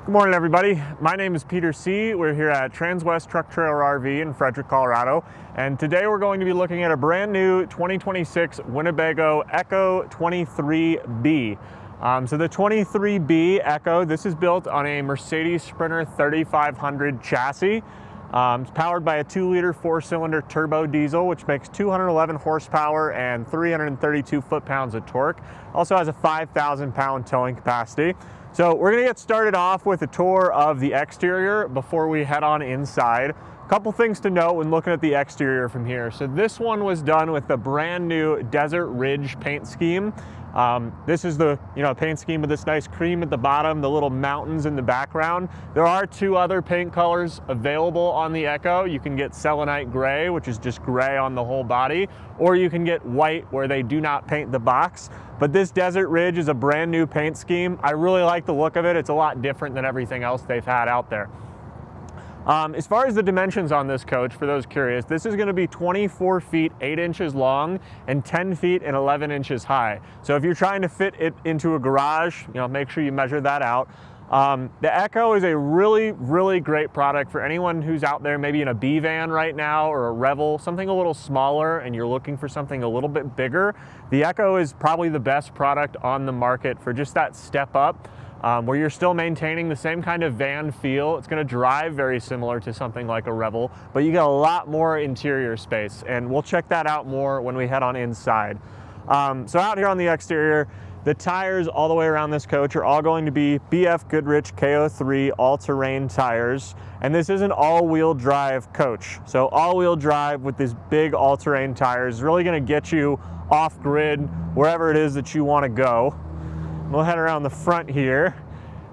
Good morning, everybody. My name is Peter C. We're here at Transwest Truck Trailer RV in Frederick, Colorado. And today we're going to be looking at a brand new 2026 Winnebago EKKO 23B. So the 23B EKKO, this is built on a Mercedes Sprinter 3500 chassis. It's powered by a 2-liter 4-cylinder turbo diesel, which makes 211 horsepower and 332 foot-pounds of torque. Also has a 5,000-pound towing capacity. So we're gonna get started off with a tour of the exterior before we head on inside. A couple things to note when looking at the exterior from here. So this one was done with the brand new Desert Ridge paint scheme. This is the paint scheme with this nice cream at the bottom, the little mountains in the background. There are 2 other paint colors available on the EKKO. You can get selenite gray, which is just gray on the whole body, or you can get white where they do not paint the box. But this Desert Ridge is a brand new paint scheme. I really like the look of it. It's a lot different than everything else they've had out there. As far as the dimensions on this coach, for those curious, this is going to be 24 feet 8 inches long and 10 feet and 11 inches high. So if you're trying to fit it into a garage, make sure you measure that out. The EKKO is a really great product for anyone who's out there maybe in a B van right now or a Revel, something a little smaller, and you're looking for something a little bit bigger. The EKKO is probably the best product on the market for just that step up. Where you're still maintaining the same kind of van feel. It's gonna drive very similar to something like a Revel, but you get a lot more interior space, and we'll check that out more when we head on inside. So out here on the exterior, the tires all the way around this coach are all going to be BF Goodrich KO3 all-terrain tires, and this is an all-wheel drive coach. So all-wheel drive with these big all-terrain tires is really gonna get you off-grid, wherever it is that you wanna go. We'll head around the front here.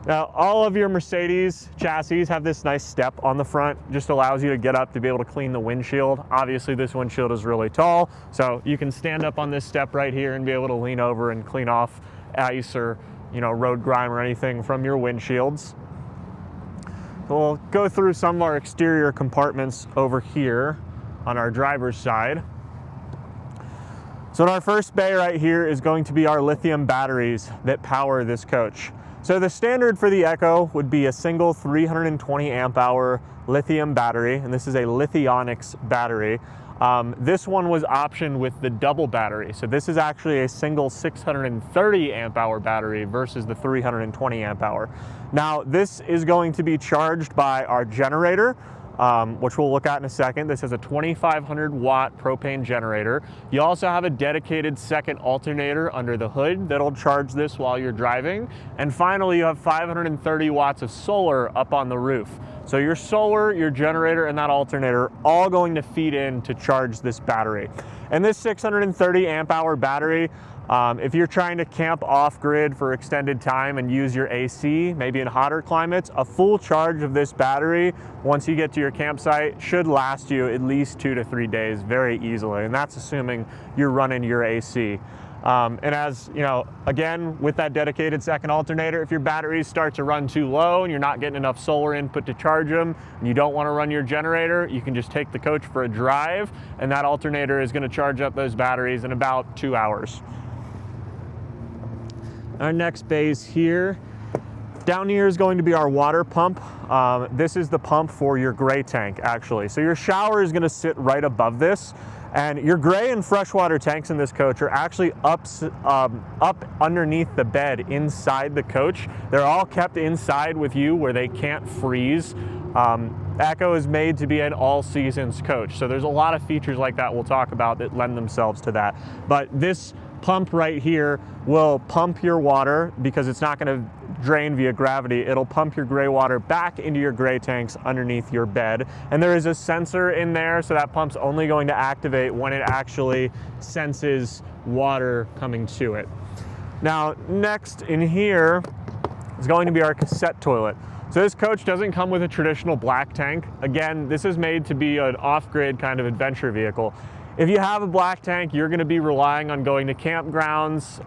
Now, all of your Mercedes chassis have this nice step on the front, just allows you to get up to be able to clean the windshield. Obviously, this windshield is really tall, so you can stand up on this step right here and be able to lean over and clean off ice or road grime or anything from your windshields. So we'll go through some of our exterior compartments over here on our driver's side. So in our first bay right here is going to be our lithium batteries that power this coach. So the standard for the EKKO would be a single 320 amp hour lithium battery, and this is a Lithionics battery. This one was optioned with the double battery. So this is actually a single 630 amp hour battery versus the 320 amp hour. Now this is going to be charged by our generator, which we'll look at in a second. This is a 2,500 watt propane generator. You also have a dedicated second alternator under the hood that'll charge this while you're driving. And finally, you have 530 watts of solar up on the roof. So your solar, your generator, and that alternator are all going to feed in to charge this battery. And this 630 amp hour battery, if you're trying to camp off-grid for extended time and use your AC, maybe in hotter climates, a full charge of this battery, once you get to your campsite, should last you at least 2 to 3 days very easily, and that's assuming you're running your AC. And as again, with that dedicated second alternator, if your batteries start to run too low and you're not getting enough solar input to charge them, and you don't want to run your generator, you can just take the coach for a drive, and that alternator is going to charge up those batteries in about 2 hours. Our next base here. Down here is going to be our water pump. This is the pump for your gray tank, actually. So your shower is going to sit right above this, and your gray and freshwater tanks in this coach are actually up underneath the bed inside the coach. They're all kept inside with you where they can't freeze. EKKO is made to be an all-seasons coach, so there's a lot of features like that we'll talk about that lend themselves to that. But this pump right here will pump your water because it's not going to drain via gravity. It'll pump your gray water back into your gray tanks underneath your bed. And there is a sensor in there, so that pump's only going to activate when it actually senses water coming to it. Now, next in here is going to be our cassette toilet. So this coach doesn't come with a traditional black tank. Again, this is made to be an off-grid kind of adventure vehicle. If you have a black tank, you're going to be relying on going to campgrounds,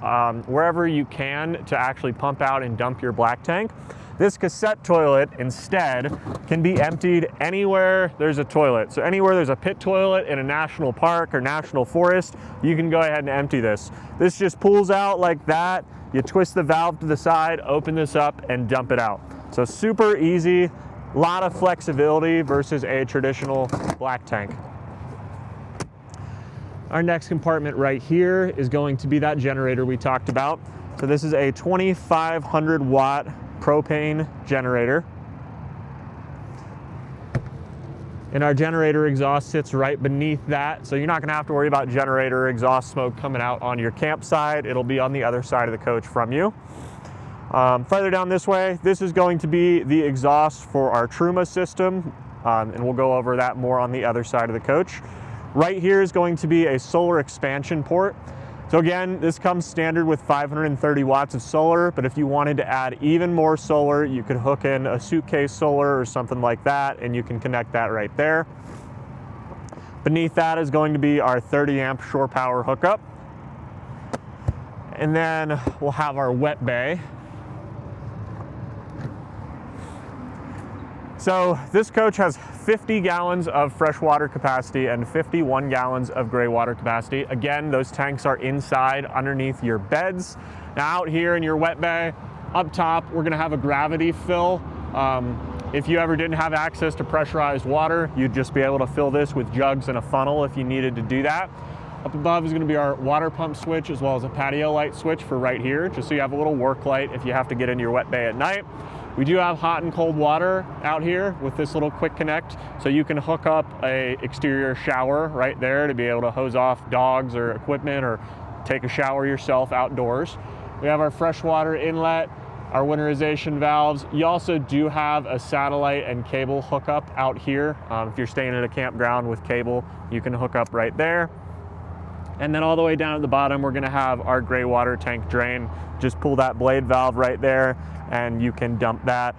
wherever you can, to actually pump out and dump your black tank. This cassette toilet instead can be emptied anywhere there's a toilet. So anywhere there's a pit toilet in a national park or national forest, you can go ahead and empty this. This just pulls out like that. You twist the valve to the side, open this up, and dump it out. So super easy, a lot of flexibility versus a traditional black tank. Our next compartment right here is going to be that generator we talked about. So this is a 2,500 watt propane generator. And our generator exhaust sits right beneath that, so you're not gonna have to worry about generator exhaust smoke coming out on your campsite. It'll be on the other side of the coach from you. Further down this way, this is going to be the exhaust for our Truma system, and we'll go over that more on the other side of the coach. Right here is going to be a solar expansion port. So again, this comes standard with 530 watts of solar, but if you wanted to add even more solar, you could hook in a suitcase solar or something like that, and you can connect that right there. Beneath that is going to be our 30 amp shore power hookup. And then we'll have our wet bay. So this coach has 50 gallons of freshwater capacity and 51 gallons of gray water capacity. Again, those tanks are inside underneath your beds. Now out here in your wet bay, up top, we're gonna have a gravity fill. If you ever didn't have access to pressurized water, you'd just be able to fill this with jugs and a funnel if you needed to do that. Up above is gonna be our water pump switch as well as a patio light switch for right here, just so you have a little work light if you have to get into your wet bay at night. We do have hot and cold water out here with this little quick connect, so you can hook up a exterior shower right there to be able to hose off dogs or equipment or take a shower yourself outdoors. We have our freshwater inlet, our winterization valves. You also do have a satellite and cable hookup out here. If you're staying at a campground with cable, you can hook up right there. And then all the way down at the bottom, we're gonna have our gray water tank drain. Just pull that blade valve right there and you can dump that.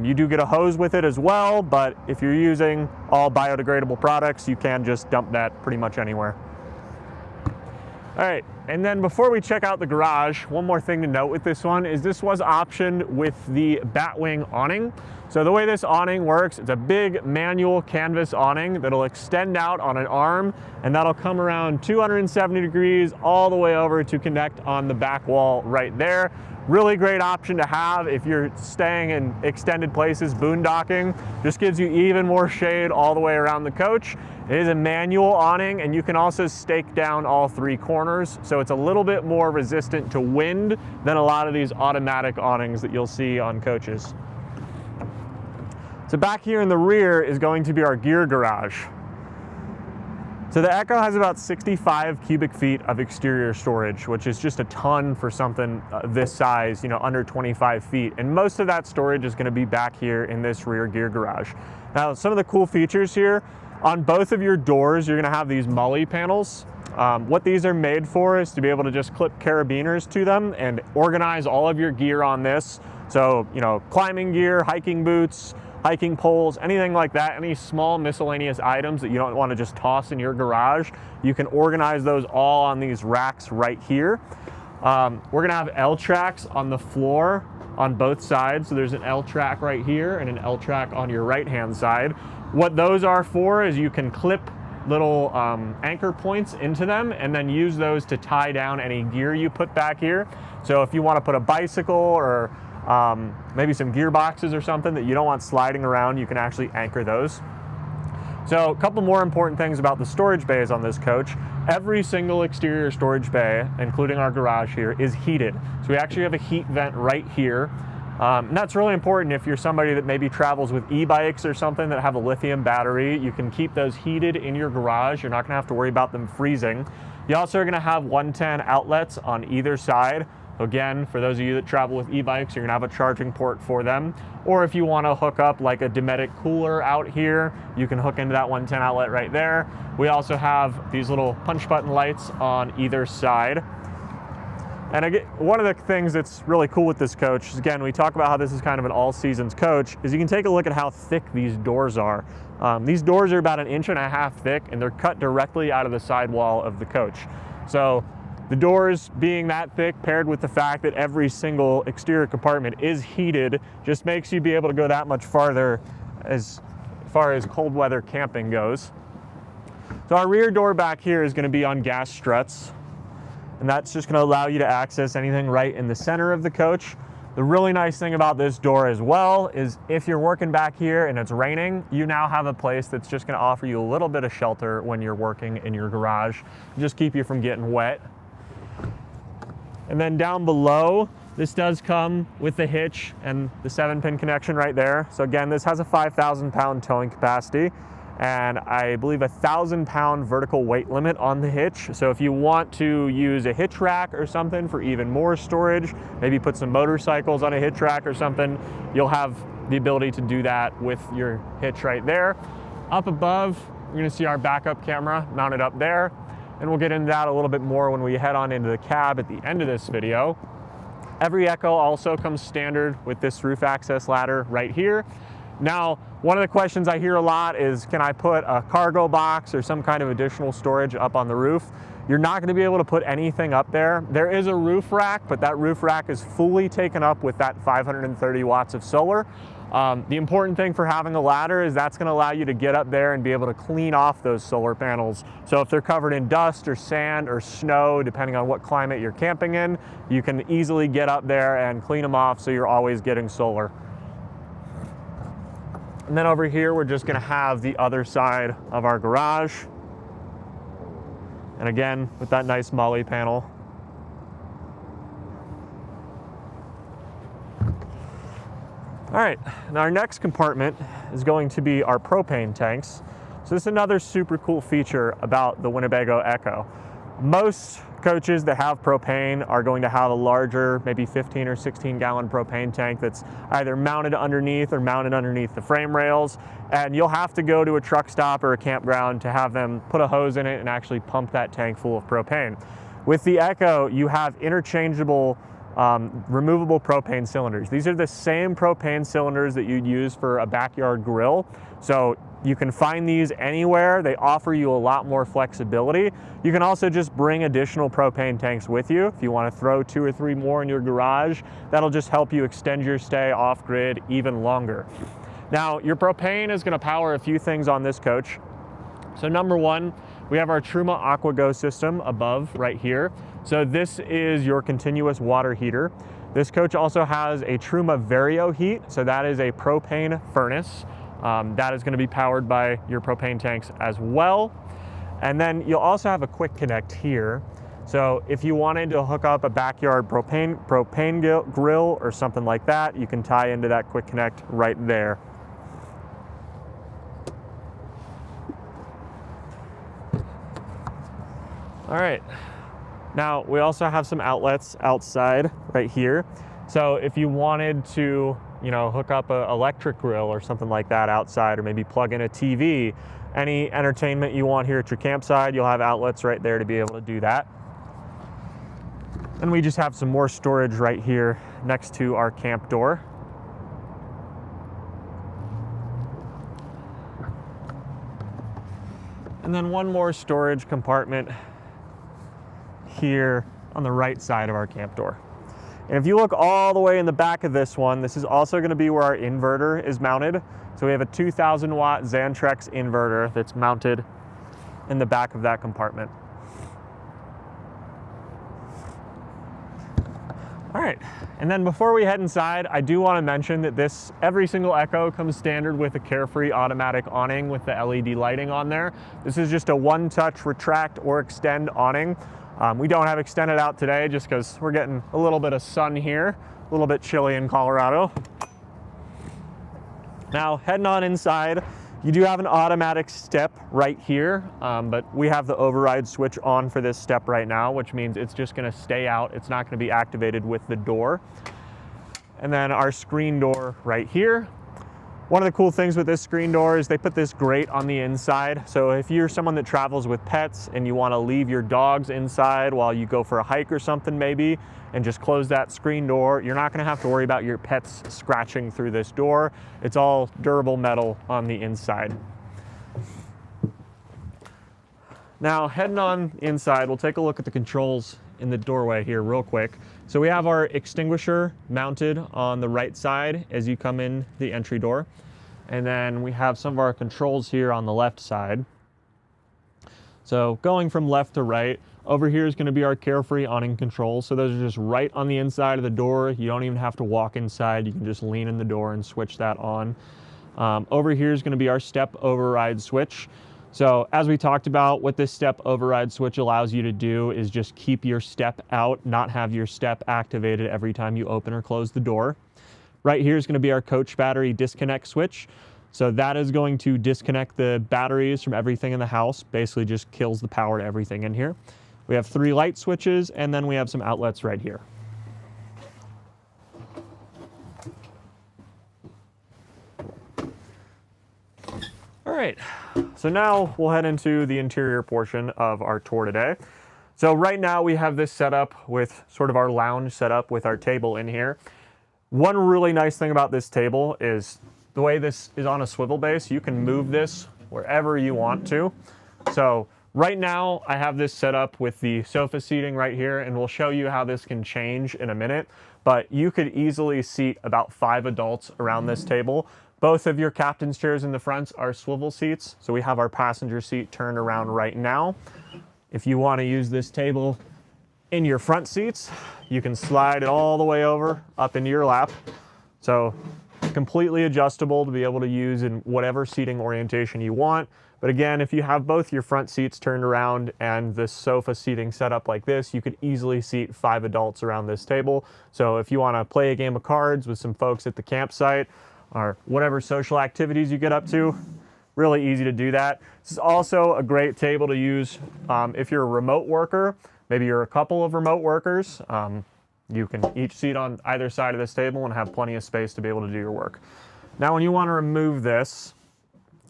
You do get a hose with it as well, but if you're using all biodegradable products, you can just dump that pretty much anywhere. All right, and then before we check out the garage, one more thing to note with this one is this was optioned with the Batwing awning. So the way this awning works, it's a big manual canvas awning that'll extend out on an arm, and that'll come around 270 degrees all the way over to connect on the back wall right there. Really great option to have if you're staying in extended places, boondocking. Just gives you even more shade all the way around the coach. It is a manual awning, and you can also stake down all three corners, so it's a little bit more resistant to wind than a lot of these automatic awnings that you'll see on coaches. So back here in the rear is going to be our gear garage. So the EKKO has about 65 cubic feet of exterior storage, which is just a ton for something this size, you know, under 25 feet. And most of that storage is gonna be back here in this rear gear garage. Now, some of the cool features here, on both of your doors, you're gonna have these Mully panels. What these are made for is to be able to just clip carabiners to them and organize all of your gear on this. So, you know, climbing gear, hiking boots, hiking poles, anything like that, any small miscellaneous items that you don't want to just toss in your garage, you can organize those all on these racks right here. We're gonna have L tracks on the floor on both sides. So there's an L track right here and an L track on your right-hand side. What those are for is you can clip little anchor points into them and then use those to tie down any gear you put back here. So if you want to put a bicycle or maybe some gearboxes or something that you don't want sliding around, you can actually anchor those. So a couple more important things about the storage bays on this coach. Every single exterior storage bay, including our garage here, is heated. So we actually have a heat vent right here. And that's really important if you're somebody that maybe travels with e-bikes or something that have a lithium battery. You can keep those heated in your garage. You're not gonna have to worry about them freezing. You also are gonna have 110 outlets on either side. Again, for those of you that travel with e-bikes, you're gonna have a charging port for them. Or if you wanna hook up like a Dometic cooler out here, you can hook into that 110 outlet right there. We also have these little punch button lights on either side. And again, one of the things that's really cool with this coach is, again, we talk about how this is kind of an all seasons coach, is you can take a look at how thick these doors are. These doors are about 1.5 inches thick, and they're cut directly out of the sidewall of the coach. So the doors being that thick, paired with the fact that every single exterior compartment is heated, just makes you be able to go that much farther as far as cold weather camping goes. So our rear door back here is gonna be on gas struts, and that's just gonna allow you to access anything right in the center of the coach. The really nice thing about this door as well is if you're working back here and it's raining, you now have a place that's just going to offer you a little bit of shelter when you're working in your garage, just keep you from getting wet. And then down below, this does come with the hitch and the 7-pin connection right there. So again, this has a 5,000-pound towing capacity and I believe a 1,000-pound vertical weight limit on the hitch. So if you want to use a hitch rack or something for even more storage, maybe put some motorcycles on a hitch rack or something, you'll have the ability to do that with your hitch right there. Up above, you're gonna see our backup camera mounted up there, and we'll get into that a little bit more when we head on into the cab at the end of this video. Every EKKO also comes standard with this roof access ladder right here. Now, one of the questions I hear a lot is, can I put a cargo box or some kind of additional storage up on the roof? You're not gonna be able to put anything up there. There is a roof rack, but that roof rack is fully taken up with that 530 watts of solar. The important thing for having a ladder is that's gonna allow you to get up there and be able to clean off those solar panels. So if they're covered in dust or sand or snow, depending on what climate you're camping in, you can easily get up there and clean them off so you're always getting solar. And then over here, we're just gonna have the other side of our garage. And again, with that nice Molly panel. All right, now our next compartment is going to be our propane tanks. So this is another super cool feature about the Winnebago EKKO. Most coaches that have propane are going to have a larger, maybe 15 or 16 gallon propane tank that's either mounted underneath or mounted underneath the frame rails. And you'll have to go to a truck stop or a campground to have them put a hose in it and actually pump that tank full of propane. With the EKKO, you have interchangeable removable propane cylinders. These are the same propane cylinders that you'd use for a backyard grill. So you can find these anywhere. They offer you a lot more flexibility. You can also just bring additional propane tanks with you. If you want to throw 2 or 3 more in your garage, that'll just help you extend your stay off-grid even longer. Now, your propane is going to power a few things on this coach. So number one, we have our Truma AquaGo system above right here. So this is your continuous water heater. This coach also has a Truma Vario heat. So that is a propane furnace. That is going to be powered by your propane tanks as well. And then you'll also have a quick connect here. So if you wanted to hook up a backyard propane grill or something like that, you can tie into that quick connect right there. All right, now we also have some outlets outside right here. So if you wanted to, hook up an electric grill or something like that outside, or maybe plug in a TV, any entertainment you want here at your campsite, you'll have outlets right there to be able to do that. And we just have some more storage right here next to our camp door. And then one more storage compartment here on the right side of our camp door. And if you look all the way in the back of this one, this is also going to be where our inverter is mounted. So we have a 2,000 watt Xantrex inverter that's mounted in the back of that compartment. All right, and then before we head inside, I do want to mention that every single EKKO comes standard with a Carefree automatic awning with the LED lighting on there. This is just a one-touch retract or extend awning. We don't have extended out today just because we're getting a little bit of sun here, a little bit chilly in Colorado. Now, heading on inside, you do have an automatic step right here, but we have the override switch on for this step right now, which means it's just gonna stay out. It's not gonna be activated with the door. And then our screen door right here. One of the cool things with this screen door is they put this grate on the inside. So if you're someone that travels with pets and you want to leave your dogs inside while you go for a hike or something maybe, and just close that screen door, you're not going to have to worry about your pets scratching through this door. It's all durable metal on the inside. Now heading on inside, we'll take a look at the controls in the doorway here real quick. So we have our extinguisher mounted on the right side as you come in the entry door. And then we have some of our controls here on the left side. So going from left to right, over here is going to be our carefree awning controls. So those are just right on the inside of the door. You don't even have to walk inside. You can just lean in the door and switch that on. Over here is going to be our step override switch. So as we talked about, what this step override switch allows you to do is just keep your step out, not have your step activated every time you open or close the door. Right here is going to be our coach battery disconnect switch. So that is going to disconnect the batteries from everything in the house, basically just kills the power to everything in here. We have 3 light switches, and then we have some outlets right here. All right, so now we'll head into the interior portion of our tour today. So right now we have this set up with sort of our lounge set up with our table in here. One really nice thing about this table is the way this is on a swivel base. You can move this wherever you want to. So right now I have this set up with the sofa seating right here, and we'll show you how this can change in a minute. But you could easily seat about 5 adults around this table. Both of your captain's chairs in the front are swivel seats. So we have our passenger seat turned around right now. If you want to use this table in your front seats, you can slide it all the way over up into your lap. So completely adjustable to be able to use in whatever seating orientation you want. But again, if you have both your front seats turned around and the sofa seating set up like this, you could easily seat 5 adults around this table. So if you want to play a game of cards with some folks at the campsite or whatever social activities you get up to, really easy to do that. This is also a great table to use if you're a remote worker. Maybe you're a couple of remote workers. You can each seat on either side of this table and have plenty of space to be able to do your work. Now, when you want to remove this,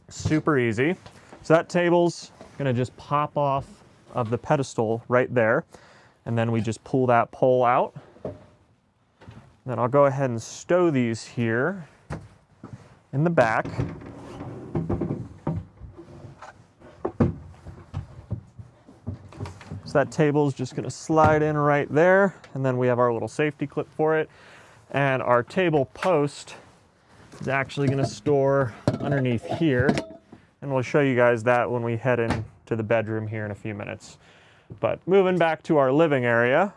super easy. So that table's going to just pop off of the pedestal right there. And then we just pull that pole out. Then I'll go ahead and stow these here in the back. So that table is just going to slide in right there, and then we have our little safety clip for it. And our table post is actually going to store underneath here, and we'll show you guys that when we head into the bedroom here in a few minutes. But moving back to our living area.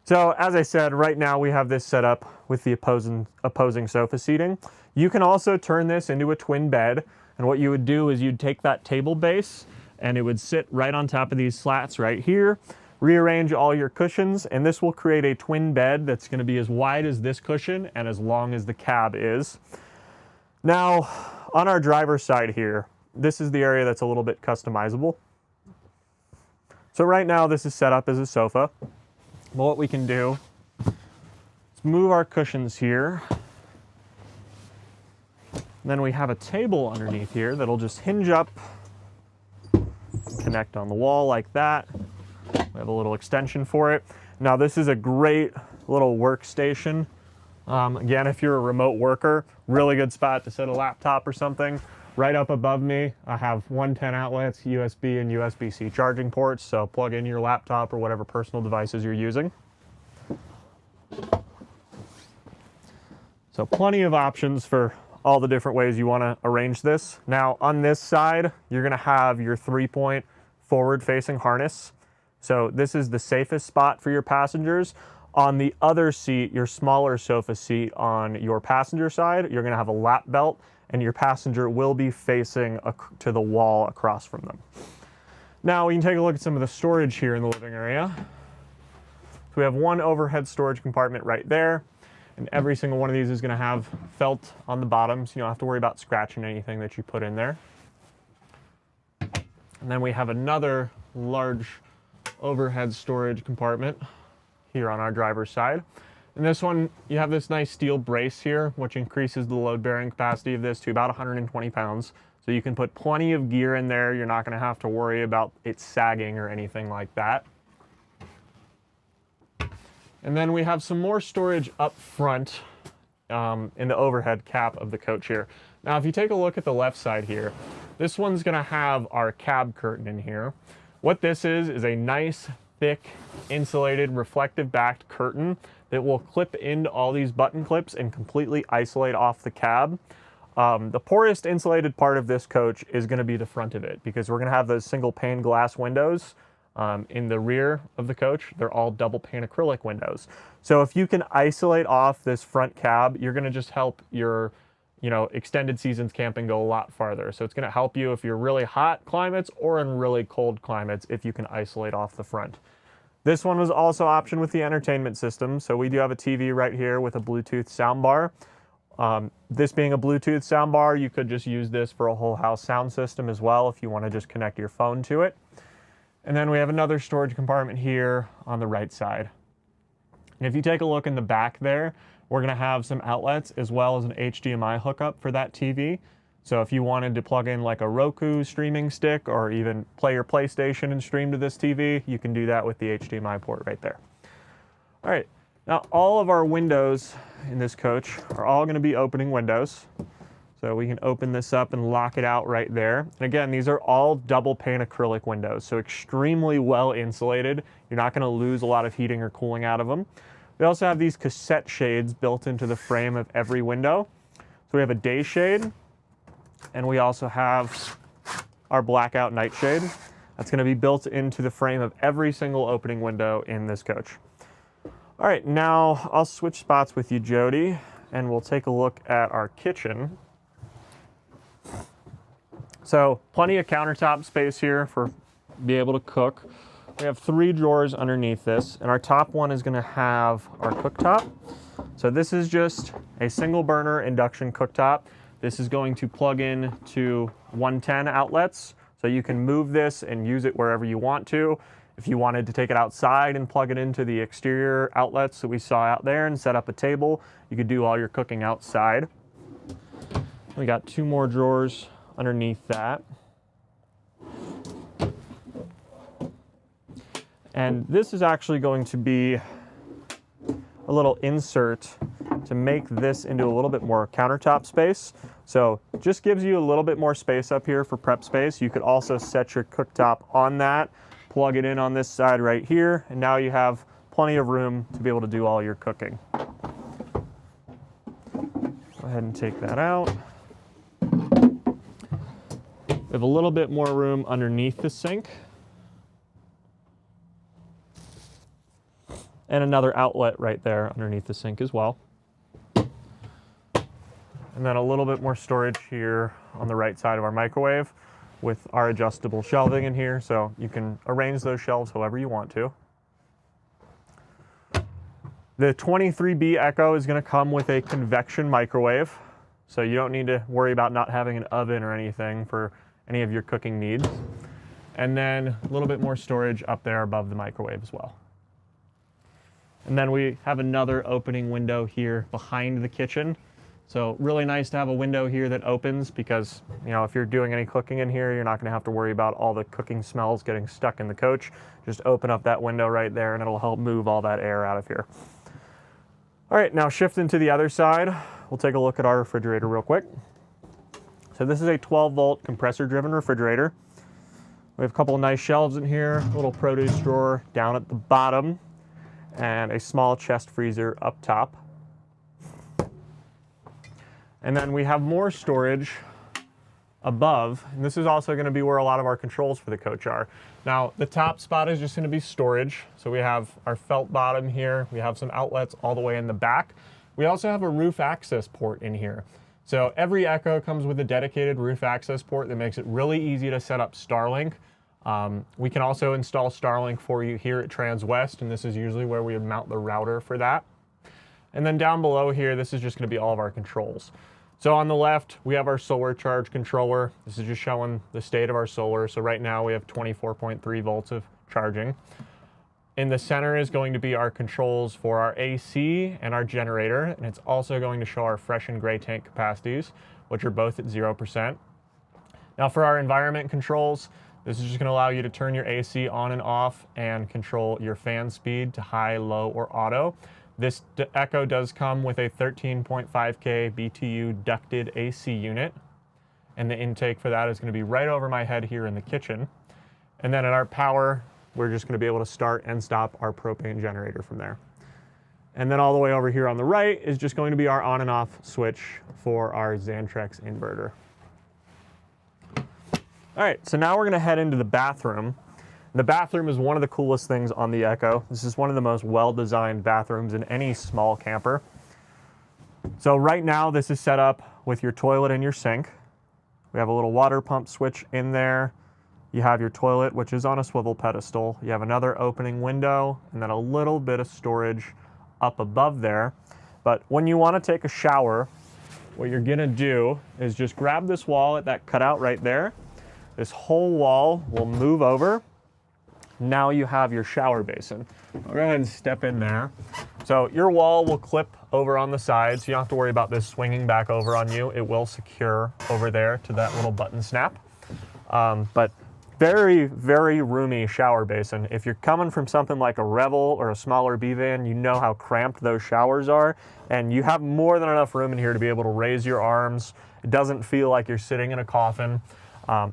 So as I said, right now we have this set up with the opposing sofa seating. You can also turn this into a twin bed, and what you would do is you'd take that table base and it would sit right on top of these slats right here, rearrange all your cushions, and this will create a twin bed that's going to be as wide as this cushion and as long as the cab is. Now, on our driver's side here, this is the area that's a little bit customizable. So right now this is set up as a sofa. But what we can do is move our cushions here. And then we have a table underneath here that'll just hinge up, connect on the wall like that. We have a little extension for it. Now this is a great little workstation. Again, if you're a remote worker, really good spot to set a laptop or something. Right up above me, I have 110 outlets, USB and USB-C charging ports, so plug in your laptop or whatever personal devices you're using. So plenty of options for all the different ways you want to arrange this. Now on this side, you're going to have your 3-point forward-facing harness. So this is the safest spot for your passengers. On the other seat, your smaller sofa seat on your passenger side, you're going to have a lap belt, and your passenger will be facing to the wall across from them. Now we can take a look at some of the storage here in the living area. So we have one overhead storage compartment right there, and every single one of these is going to have felt on the bottom, so you don't have to worry about scratching anything that you put in there. And then we have another large overhead storage compartment here on our driver's side. In this one, you have this nice steel brace here, which increases the load-bearing capacity of this to about 120 pounds. So you can put plenty of gear in there. You're not going to have to worry about it sagging or anything like that. And then we have some more storage up front in the overhead cap of the coach here. Now, if you take a look at the left side here, this one's going to have our cab curtain in here. What this is a nice, thick, insulated, reflective backed curtain that will clip into all these button clips and completely isolate off the cab. The poorest insulated part of this coach is going to be the front of it, because we're going to have those single pane glass windows in the rear of the coach. They're all double pane acrylic windows. So if you can isolate off this front cab, you're going to just help your extended seasons camping go a lot farther. So it's going to help you if you're really hot climates or in really cold climates if you can isolate off the front. This one was also optioned with the entertainment system. So we do have a TV right here with a Bluetooth soundbar. This being a Bluetooth soundbar, you could just use this for a whole house sound system as well if you want to just connect your phone to it. And then we have another storage compartment here on the right side. And if you take a look in the back there, we're going to have some outlets as well as an HDMI hookup for that TV. So if you wanted to plug in like a Roku streaming stick or even play your PlayStation and stream to this TV, you can do that with the HDMI port right there. All right, now all of our windows in this coach are all going to be opening windows. So we can open this up and lock it out right there. And again, these are all double pane acrylic windows, so extremely well insulated. You're not going to lose a lot of heating or cooling out of them. We also have these cassette shades built into the frame of every window. So we have a day shade, and we also have our blackout night shade. That's going to be built into the frame of every single opening window in this coach. All right, now I'll switch spots with you, Jody, and we'll take a look at our kitchen. So plenty of countertop space here for be able to cook. We have 3 drawers underneath this, and our top one is going to have our cooktop. So this is just a single burner induction cooktop. This is going to plug in to 110 outlets, so you can move this and use it wherever you want to. If you wanted to take it outside and plug it into the exterior outlets that we saw out there and set up a table, you could do all your cooking outside. We got 2 more drawers underneath that. And this is actually going to be a little insert to make this into a little bit more countertop space. So just gives you a little bit more space up here for prep space. You could also set your cooktop on that, plug it in on this side right here, and now you have plenty of room to be able to do all your cooking. Go ahead and take that out. We have a little bit more room underneath the sink. And another outlet right there underneath the sink as well. And then a little bit more storage here on the right side of our microwave with our adjustable shelving in here, so you can arrange those shelves however you want to. The 23B EKKO is going to come with a convection microwave, so you don't need to worry about not having an oven or anything for any of your cooking needs. And then a little bit more storage up there above the microwave as well. And then we have another opening window here behind the kitchen. So really nice to have a window here that opens because, if you're doing any cooking in here, you're not going to have to worry about all the cooking smells getting stuck in the coach. Just open up that window right there and it'll help move all that air out of here. All right, now shifting to the other side, we'll take a look at our refrigerator real quick. So this is a 12-volt compressor-driven refrigerator. We have a couple of nice shelves in here, a little produce drawer down at the bottom, and a small chest freezer up top. And then we have more storage above, and this is also going to be where a lot of our controls for the coach are. Now, the top spot is just going to be storage. So we have our felt bottom here. We have some outlets all the way in the back. We also have a roof access port in here. So every EKKO comes with a dedicated roof access port that makes it really easy to set up Starlink. We can also install Starlink for you here at Transwest, and this is usually where we would mount the router for that. And then down below here, this is just going to be all of our controls. So on the left, we have our solar charge controller. This is just showing the state of our solar. So right now we have 24.3 volts of charging. In the center is going to be our controls for our AC and our generator, and it's also going to show our fresh and gray tank capacities, which are both at 0%. Now for our environment controls, this is just going to allow you to turn your AC on and off and control your fan speed to high, low, or auto. This EKKO does come with a 13.5K BTU ducted AC unit, and the intake for that is going to be right over my head here in the kitchen. And then at our power, we're just going to be able to start and stop our propane generator from there. And then all the way over here on the right is just going to be our on and off switch for our Xantrex inverter. All right, so now we're gonna head into the bathroom. The bathroom is one of the coolest things on the EKKO. This is one of the most well-designed bathrooms in any small camper. So right now this is set up with your toilet and your sink. We have a little water pump switch in there. You have your toilet, which is on a swivel pedestal. You have another opening window and then a little bit of storage up above there. But when you want to take a shower, what you're gonna do is just grab this wall at that cutout right there. This whole wall will move over. Now you have your shower basin. I'll go ahead and step in there. So your wall will clip over on the side, so you don't have to worry about this swinging back over on you. It will secure over there to that little button snap. But very, very roomy shower basin. If you're coming from something like a Revel or a smaller B-van, you know how cramped those showers are, and you have more than enough room in here to be able to raise your arms. It doesn't feel like you're sitting in a coffin.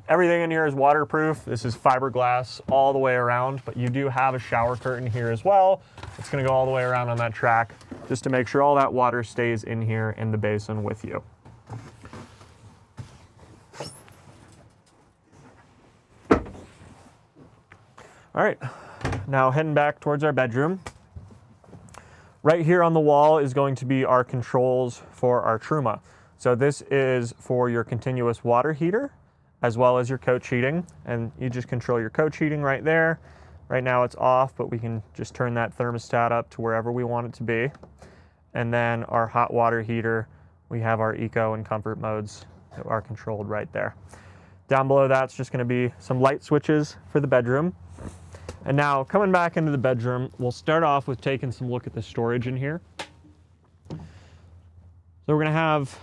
Everything in here is waterproof. This is fiberglass all the way around, but you do have a shower curtain here as well. It's gonna go all the way around on that track just to make sure all that water stays in here in the basin with you. All right, now heading back towards our bedroom. Right here on the wall is going to be our controls for our Truma. So this is for your continuous water heater, as well as your coach heating, and you just control your coach heating right there. Right now it's off, but we can just turn that thermostat up to wherever we want it to be. And then our hot water heater, we have our eco and comfort modes that are controlled right there. Down below that's just gonna be some light switches for the bedroom. And now coming back into the bedroom, we'll start off with taking some look at the storage in here. So we're gonna have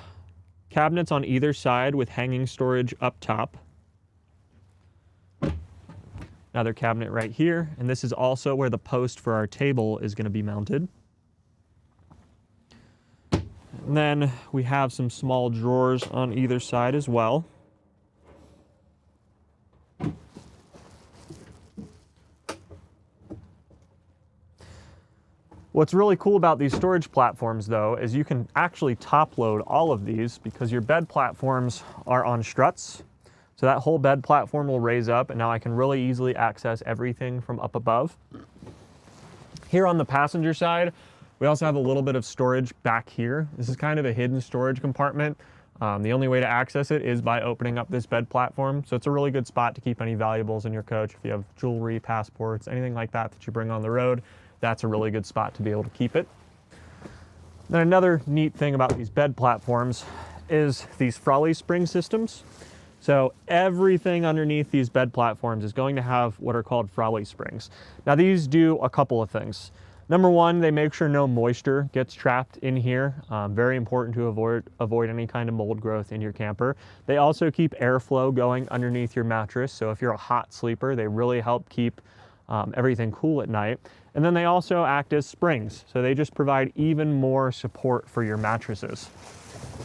cabinets on either side with hanging storage up top. Another cabinet right here, and this is also where the post for our table is going to be mounted. And then we have some small drawers on either side as well. What's really cool about these storage platforms though is you can actually top load all of these because your bed platforms are on struts. So that whole bed platform will raise up, and now I can really easily access everything from up above. Here on the passenger side, we also have a little bit of storage back here. This is kind of a hidden storage compartment. The only way to access it is by opening up this bed platform. So it's a really good spot to keep any valuables in your coach. If you have jewelry, passports, anything like that that you bring on the road, that's a really good spot to be able to keep it. Then another neat thing about these bed platforms is these Frawley spring systems. So everything underneath these bed platforms is going to have what are called Frawley springs. Now these do a couple of things. Number one, they make sure no moisture gets trapped in here. Very important to avoid any kind of mold growth in your camper. They also keep airflow going underneath your mattress. So if you're a hot sleeper, they really help keep everything cool at night. And then they also act as springs. So they just provide even more support for your mattresses.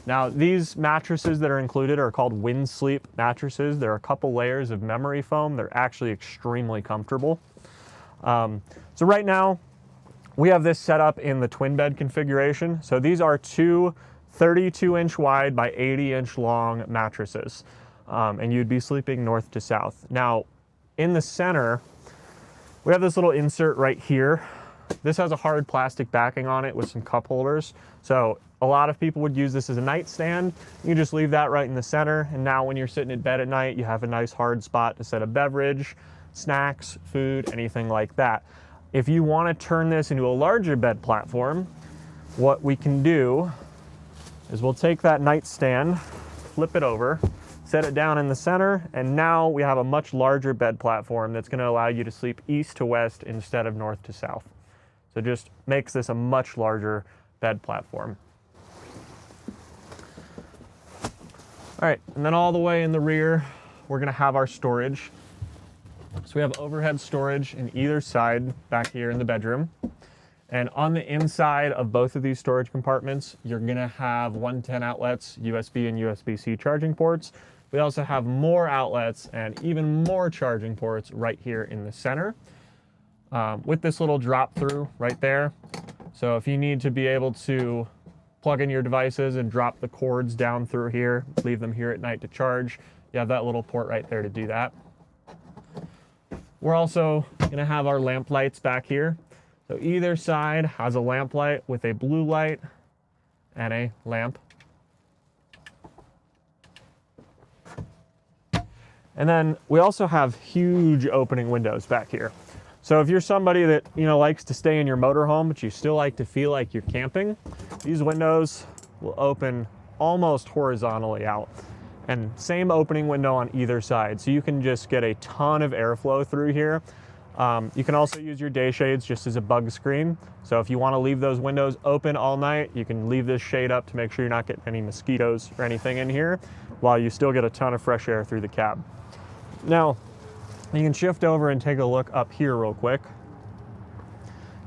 Now, these mattresses that are included are called wind sleep mattresses. There are a couple layers of memory foam. They're actually extremely comfortable. So right now, we have this set up in the twin bed configuration. So these are two 32-inch wide by 80-inch long mattresses. And you'd be sleeping north to south. Now, in the center, we have this little insert right here. This has a hard plastic backing on it with some cup holders. So a lot of people would use this as a nightstand. You just leave that right in the center. And now when you're sitting in bed at night, you have a nice hard spot to set a beverage, snacks, food, anything like that. If you want to turn this into a larger bed platform, what we can do is we'll take that nightstand, flip it over, set it down in the center, and now we have a much larger bed platform that's going to allow you to sleep east to west instead of north to south. So it just makes this a much larger bed platform. All right, and then all the way in the rear, we're going to have our storage. So we have overhead storage in either side back here in the bedroom. And on the inside of both of these storage compartments, you're going to have 110 outlets, USB and USB-C charging ports. We also have more outlets and even more charging ports right here in the center. With this little drop through right there, So if you need to be able to plug in your devices and drop the cords down through here, leave them here at night to charge, you have that little port right there to do that. We're also gonna have our lamp lights back here. So either side has a lamp light with a blue light and a lamp. And then we also have huge opening windows back here. So if you're somebody that, you know, likes to stay in your motorhome, but you still like to feel like you're camping, these windows will open almost horizontally out. And same opening window on either side. So you can just get a ton of airflow through here. You can also use your day shades just as a bug screen. So if you want to leave those windows open all night, you can leave this shade up to make sure you're not getting any mosquitoes or anything in here, while you still get a ton of fresh air through the cab. Now, you can shift over and take a look up here real quick.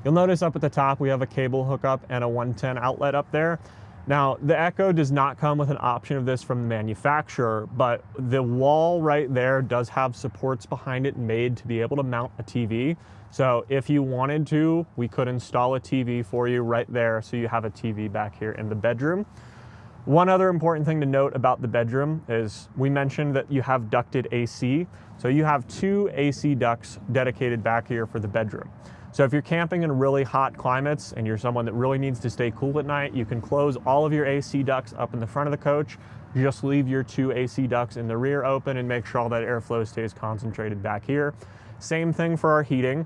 You'll notice up at the top we have a cable hookup and a 110 outlet up there. Now, the EKKO does not come with an option of this from the manufacturer, but the wall right there does have supports behind it made to be able to mount a TV. So if you wanted to, we could install a TV for you right there, so you have a TV back here in the bedroom. One other important thing to note about the bedroom is we mentioned that you have ducted AC. So you have 2 AC ducts dedicated back here for the bedroom. So if you're camping in really hot climates and you're someone that really needs to stay cool at night, you can close all of your AC ducts up in the front of the coach. Just leave your 2 AC ducts in the rear open and make sure all that airflow stays concentrated back here. Same thing for our heating.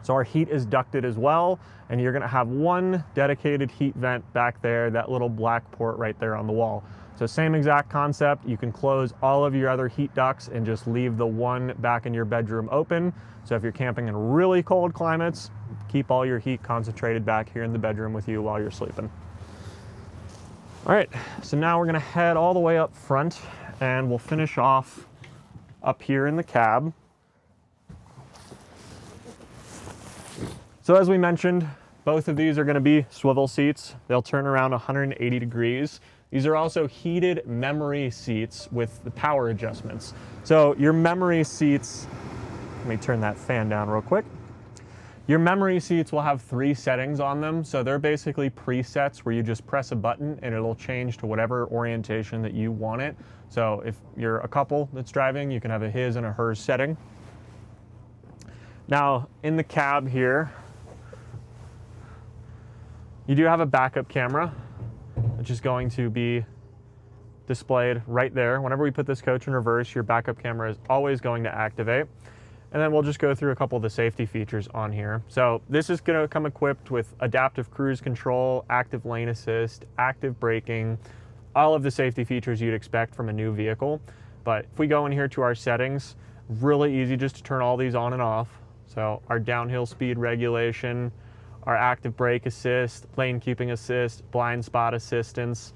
So our heat is ducted as well, and you're gonna have 1 dedicated heat vent back there, that little black port right there on the wall. So same exact concept, you can close all of your other heat ducts and just leave the 1 back in your bedroom open. So if you're camping in really cold climates, keep all your heat concentrated back here in the bedroom with you while you're sleeping. All right, so now we're gonna head all the way up front and we'll finish off up here in the cab. So as we mentioned, both of these are gonna be swivel seats. They'll turn around 180 degrees. These are also heated memory seats with the power adjustments. So your memory seats, let me turn that fan down real quick. Your memory seats will have 3 settings on them. So they're basically presets where you just press a button and it'll change to whatever orientation that you want it. So if you're a couple that's driving, you can have a his and a hers setting. Now in the cab here, you do have a backup camera, which is going to be displayed right there. Whenever we put this coach in reverse, your backup camera is always going to activate. And then we'll just go through a couple of the safety features on here. So this is gonna come equipped with adaptive cruise control, active lane assist, active braking, all of the safety features you'd expect from a new vehicle. But if we go in here to our settings, really easy just to turn all these on and off. So our downhill speed regulation, our active brake assist, lane keeping assist, blind spot assistance,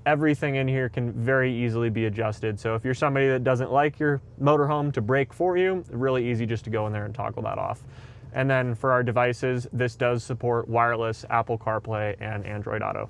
everything in here can very easily be adjusted. So if you're somebody that doesn't like your motorhome to brake for you, really easy just to go in there and toggle that off. And then for our devices, this does support wireless Apple CarPlay and Android Auto.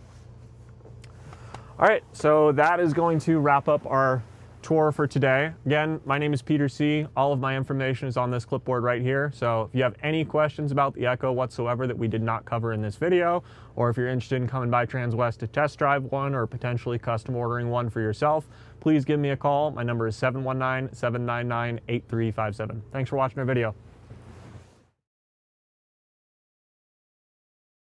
All right, so that is going to wrap up our tour for today. Again, my name is Peter C. All of my information is on this clipboard right here. So if you have any questions about the EKKO whatsoever that we did not cover in this video, or if you're interested in coming by Transwest to test drive one or potentially custom ordering one for yourself, please give me a call. My number is 719-799-8357. Thanks for watching our video.